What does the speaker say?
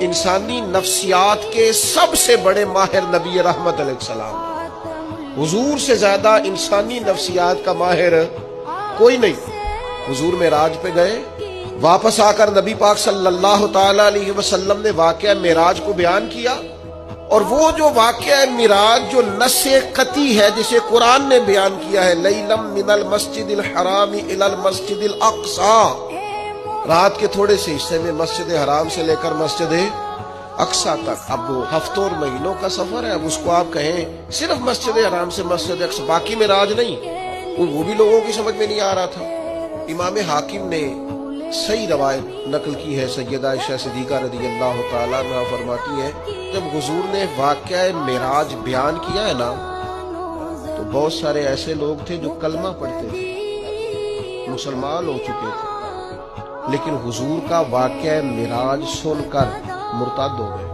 انسانی نفسیات کے سب سے بڑے ماہر نبی رحمت علیہ السلام. حضور سے زیادہ انسانی نفسیات کا ماہر کوئی نہیں. حضور معراج پہ گئے، واپس آ کر نبی پاک صلی اللہ تعالی علیہ وسلم نے واقعہ معراج کو بیان کیا، اور وہ جو واقعہ معراج جو نص قطعی ہے جسے قرآن نے بیان کیا ہے، لیلم من المسجد الحرام الی المسجد الاقصی، رات کے تھوڑے سے حصے میں مسجد حرام سے لے کر مسجد اقصی تک. اب وہ ہفتوں اور مہینوں کا سفر ہے، اب اس کو آپ کہیں صرف مسجد حرام سے مسجد اقصی، باقی معراج نہیں، وہ بھی لوگوں کی سمجھ میں نہیں آ رہا تھا. امام حاکم نے صحیح روایت نقل کی ہے، سیدہ عائشہ صدیقہ رضی اللہ تعالیٰ عنہا فرماتی ہے جب حضور نے واقعہ معراج بیان کیا ہے نا تو بہت سارے ایسے لوگ تھے جو کلمہ پڑھتے تھے، مسلمان ہو چکے تھے، لیکن حضور کا واقعہ معراج سن کر مرتد ہو گئے.